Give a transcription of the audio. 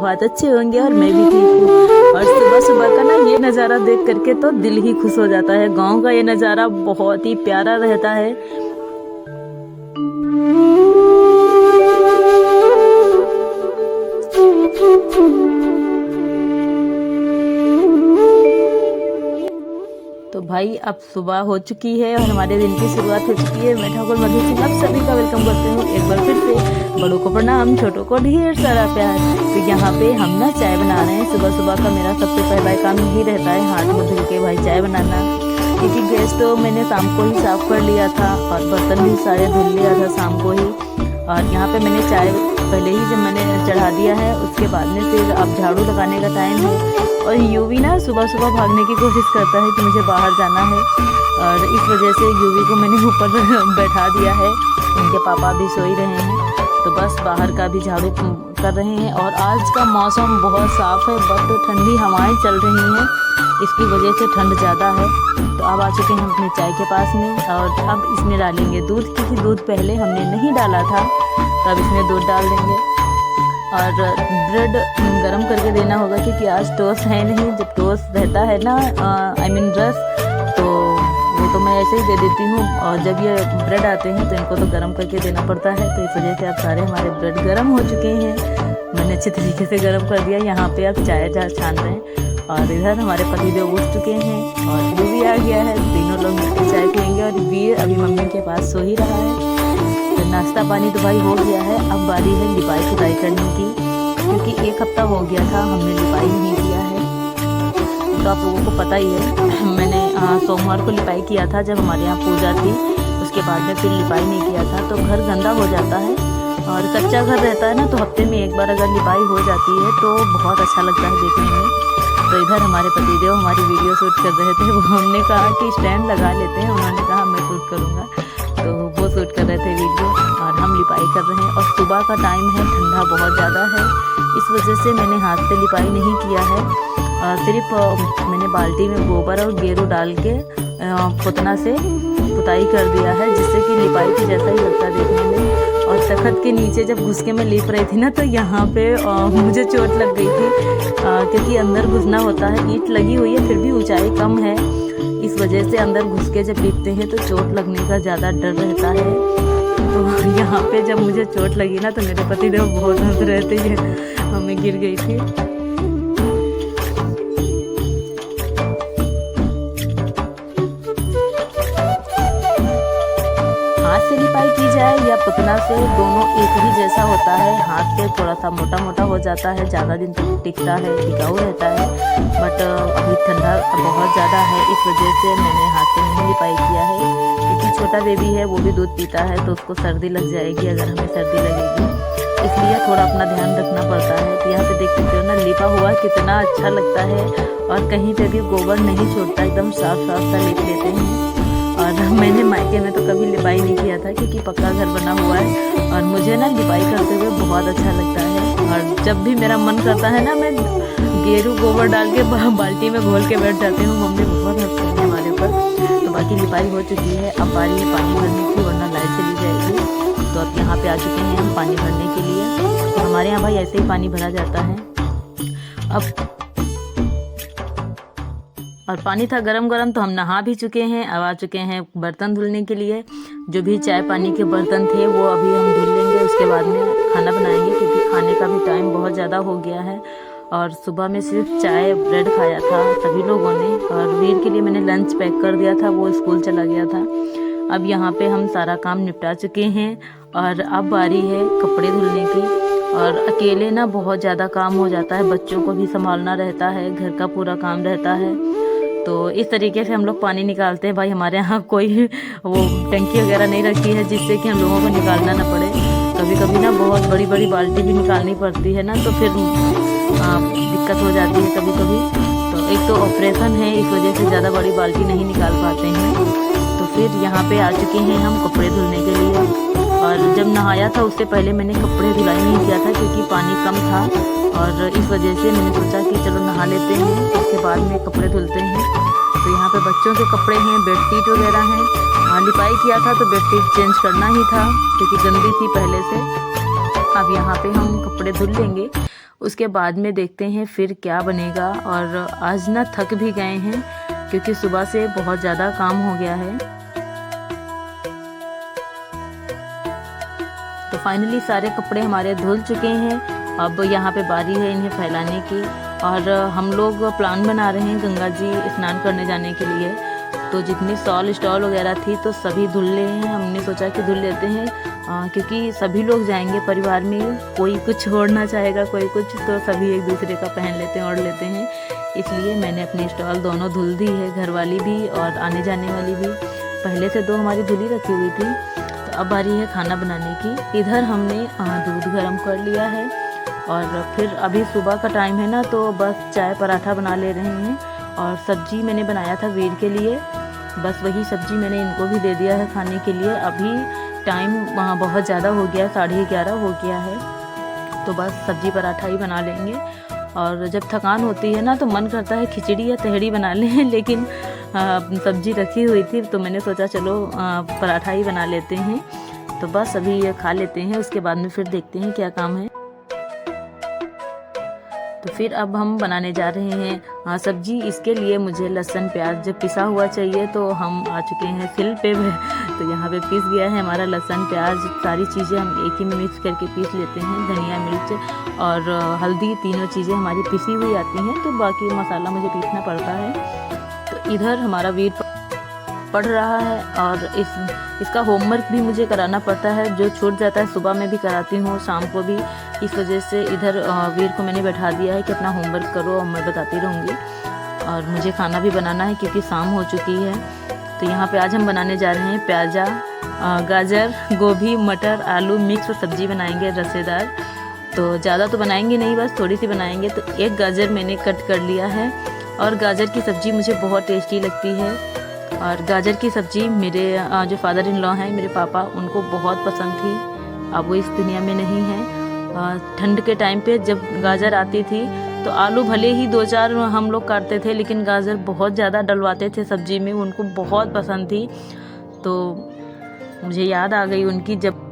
बहुत अच्छे होंगे और मैं भी ठीक हूँ। और सुबह सुबह का ना ये नज़ारा देख करके तो दिल ही खुश हो जाता है। गांव का ये नज़ारा बहुत ही प्यारा रहता है। तो भाई अब सुबह हो चुकी है और हमारे दिन की शुरुआत हो चुकी है। मैं ठाकुर मधु सिंह आप सभी का वेलकम करती हूँ एक बार फिर से। बड़ों को प्रणाम, छोटों को ढेर सारा प्यार। तो यहाँ पे हम ना चाय बना रहे हैं। सुबह सुबह का मेरा सबसे पहला काम यही रहता है, हाथ मुँह धुल के भाई चाय बनाना। क्योंकि गैस तो मैंने शाम को ही साफ कर लिया था और बर्तन भी सारे धुल लिया था शाम को ही। और यहाँ पे मैंने चाय पहले ही जब मैंने चढ़ा दिया है, उसके बाद में फिर अब झाड़ू लगाने का टाइम है। और यूवी ना सुबह सुबह भागने की कोशिश करता है कि मुझे बाहर जाना है, और इस वजह से यूवी को मैंने ऊपर बैठा दिया है। उनके पापा भी सो ही रहे हैं, तो बस बाहर का भी झाड़ू कर रहे हैं। और आज का मौसम बहुत साफ़ है, बट ठंडी हवाएं चल रही हैं, इसकी वजह से ठंड ज़्यादा है। तो अब आ चुके हैं हम अपनी चाय के पास में, और अब इसमें डालेंगे दूध, क्योंकि दूध पहले हमने नहीं डाला था, तो अब इसमें दूध डाल देंगे। और ब्रेड गरम करके देना होगा, क्योंकि आज टोस्ट है नहीं। जब टोस्ट रहता है ना आई मीन रस, तो वो तो मैं ऐसे ही दे देती हूँ। और जब ये ब्रेड आते हैं तो इनको तो गरम करके देना पड़ता है। तो इस वजह से अब सारे हमारे ब्रेड गरम हो चुके हैं। मैंने अच्छे तरीके से गरम कर दिया। यहाँ पे अब चाय छान रहे हैं, और इधर हमारे पतिदेव उठ चुके हैं और ये भी आ गया है। तीनों लोग मिलकर चाय पियेंगे। और वीर अभी मम्मी के पास सो ही रहा है। तो नाश्ता पानी तो भाई हो गया है। अब बारी है लिपाई खुदाई करने की, क्योंकि एक हफ्ता हो गया था हमने लिपाई नहीं किया है। तो आप लोगों को पता ही है, मैंने सोमवार को लिपाई किया था जब हमारे यहाँ पूजा थी। उसके बाद में फिर लिपाई नहीं किया था, तो घर गंदा हो जाता है। और कच्चा घर रहता है ना, तो हफ्ते में एक बार अगर लिपाई हो जाती है तो बहुत अच्छा लगता है देखने में। तो इधर हमारे पतिदेव हमारी वीडियो शूट कर रहे थे। वो हमने कहा कि स्टैंड लगा लेते हैं, उन्होंने कहा मैं शूट करूँगा, तो वो शूट कर रहे थे वीडियो और हम लिपाई कर रहे हैं। और सुबह का टाइम है, ठंडा बहुत ज़्यादा है, इस वजह से मैंने हाथ से लिपाई नहीं किया है। सिर्फ मैंने बाल्टी में गोबर और गेरू डाल के पुतना से पुताई कर दिया है, जिससे कि लिपाई के जैसा ही लगता है देखने में। और तखत के नीचे जब घुस के मैं लिप रही थी ना, तो यहाँ पे मुझे चोट लग गई थी, क्योंकि अंदर घुसना होता है। ईंट लगी हुई है, फिर भी ऊंचाई कम है, इस वजह से अंदर घुस के जब लिपते हैं तो चोट लगने का ज़्यादा डर रहता है। तो यहाँ पे जब मुझे चोट लगी ना, तो मेरे पतिदेव बहुत हंस रहे थे, मैं गिर गई थी। हाथ से लिपाई की जाए या पुतना से, दोनों एक ही जैसा होता है। हाथ से थोड़ा सा मोटा मोटा हो जाता है, ज़्यादा दिन तक टिकता है, टिकाऊ रहता है। बट अभी ठंडा बहुत ज़्यादा है, इस वजह से मैंने हाथ से नहीं लिपाई किया है। क्योंकि छोटा बेबी है, वो भी दूध पीता है, तो उसको सर्दी लग जाएगी अगर हमें सर्दी लगेगी, इसलिए थोड़ा अपना ध्यान रखना पड़ता है। तो यहाँ पे देख सकते हो ना, लिपा हुआ कितना अच्छा लगता है, और कहीं पे भी गोबर नहीं छोड़ता, एकदम साफ साफ सा लिप लेते हैं। और मैंने मायके में तो कभी लिपाई नहीं किया था, क्योंकि पक्का घर बना हुआ है, और मुझे ना लिपाई करते हुए बहुत अच्छा लगता है। और जब भी मेरा मन करता है ना, मैं गेरू गोबर डाल के बाल्टी में घोल के बैठ जाती हूँ। मम्मी बहुत हंसती है हमारे ऊपर। तो बाकी लिपाई हो चुकी है, अब बारी है पानी भरने की, वरना लाइट चली जाएगी। तो अब यहाँ पे आ चुके हैं हम पानी भरने के लिए। तो हमारे यहाँ भाई ऐसे ही पानी भरा जाता है। अब और पानी था गरम गरम, तो हम नहा भी चुके हैं। अब आ चुके हैं बर्तन धुलने के लिए। जो भी चाय पानी के बर्तन थे वो अभी हम धुल लेंगे, उसके बाद में खाना बनाएंगे, क्योंकि खाने का भी टाइम बहुत ज़्यादा हो गया है। और सुबह में सिर्फ चाय ब्रेड खाया था सभी लोगों ने, और वीर के लिए मैंने लंच पैक कर दिया था, वो स्कूल चला गया था। अब यहाँ पे हम सारा काम निपटा चुके हैं, और अब बारी है कपड़े धुलने की। और अकेले ना बहुत ज़्यादा काम हो जाता है, बच्चों को भी संभालना रहता है, घर का पूरा काम रहता है। तो इस तरीके से हम लोग पानी निकालते हैं। भाई हमारे यहाँ कोई वो टंकी वगैरह नहीं रखी है, जिससे कि हम लोगों को निकालना ना पड़े। कभी कभी ना बहुत बड़ी बड़ी बाल्टी भी निकालनी पड़ती है ना, तो फिर दिक्कत हो जाती है कभी कभी। तो एक तो ऑपरेशन है, इस वजह से ज़्यादा बड़ी बाल्टी नहीं निकाल पाते हैं। तो फिर यहाँ पे आ चुके हैं हम कपड़े धुलने के लिए। और जब नहाया था उससे पहले मैंने कपड़े धुलाई नहीं किया था, क्योंकि पानी कम था, और इस वजह से मैंने सोचा कि चलो नहा लेते हैं, उसके बाद में कपड़े धुलते हैं। तो यहाँ पे बच्चों के कपड़े हैं, बेडशीट वगैरह हैं। लिपाई किया था तो बेडशीट चेंज करना ही था, क्योंकि गंदी थी पहले से। अब यहाँ पे हम कपड़े धुल लेंगे, उसके बाद में देखते हैं फिर क्या बनेगा। और आज ना थक भी गए हैं क्योंकि सुबह से बहुत ज़्यादा काम हो गया है। तो फाइनली सारे कपड़े हमारे धुल चुके हैं। अब यहाँ पे बारी है इन्हें फैलाने की। और हम लोग प्लान बना रहे हैं गंगा जी स्नान करने जाने के लिए। तो जितनी स्टॉल वगैरह थी तो सभी धुल ले हैं। हमने सोचा कि धुल लेते हैं क्योंकि सभी लोग जाएंगे परिवार में, कोई कुछ ओढ़ना चाहेगा कोई कुछ, तो सभी एक दूसरे का पहन लेते हैं ओढ़ लेते हैं। इसलिए मैंने अपनी स्टॉल दोनों धुल दी है, घर वाली भी और आने जाने वाली भी। पहले से 2 हमारी धुली रखी हुई थी। तो अब बारी है खाना बनाने की। इधर हमने दूध गर्म कर लिया है और फिर अभी सुबह का टाइम है ना, तो बस चाय पराठा बना ले रहे हैं। और सब्जी मैंने बनाया था वीर के लिए, बस वही सब्जी मैंने इनको भी दे दिया है खाने के लिए। अभी टाइम वहाँ बहुत ज़्यादा हो गया, 11:30 हो गया है, तो बस सब्जी पराठा ही बना लेंगे। और जब थकान होती है ना तो मन करता है खिचड़ी या तहड़ी बना लें, लेकिन सब्जी रखी हुई थी तो मैंने सोचा चलो पराठा ही बना लेते हैं। तो बस अभी ये खा लेते हैं, उसके बाद में फिर देखते हैं क्या काम है। तो फिर अब हम बनाने जा रहे हैं सब्जी। इसके लिए मुझे लहसुन प्याज जब पिसा हुआ चाहिए, तो हम आ चुके हैं सिल पे। तो यहाँ पे पीस गया है हमारा लहसुन प्याज, सारी चीज़ें हम एक ही में मिक्स करके पीस लेते हैं। धनिया मिर्च और हल्दी, तीनों चीज़ें हमारी पिसी हुई आती हैं, तो बाकी मसाला मुझे पीसना पड़ता है। तो इधर हमारा वीर पढ़ रहा है और इसका होमवर्क भी मुझे कराना पड़ता है, जो छूट जाता है सुबह में भी कराती हूँ, शाम को भी। इस वजह से इधर वीर को मैंने बैठा दिया है कि अपना होमवर्क करो और मैं बताती रहूँगी। और मुझे खाना भी बनाना है क्योंकि शाम हो चुकी है। तो यहाँ पे आज हम बनाने जा रहे हैं प्याजा, गाजर, गोभी, मटर, आलू मिक्स सब्जी बनाएंगे रसेदार। तो ज़्यादा तो बनाएंगे नहीं, बस थोड़ी सी बनाएंगे। तो एक गाजर मैंने कट कर लिया है और गाजर की सब्ज़ी मुझे बहुत टेस्टी लगती है। और गाजर की सब्ज़ी मेरे जो फादर इन लॉ हैं, मेरे पापा, उनको बहुत पसंद थी। अब वो इस दुनिया में नहीं है। ठंड के टाइम पे जब गाजर आती थी तो आलू भले ही 2-4 हम लोग काटते थे, लेकिन गाजर बहुत ज़्यादा डलवाते थे सब्ज़ी में, उनको बहुत पसंद थी। तो मुझे याद आ गई उनकी, जब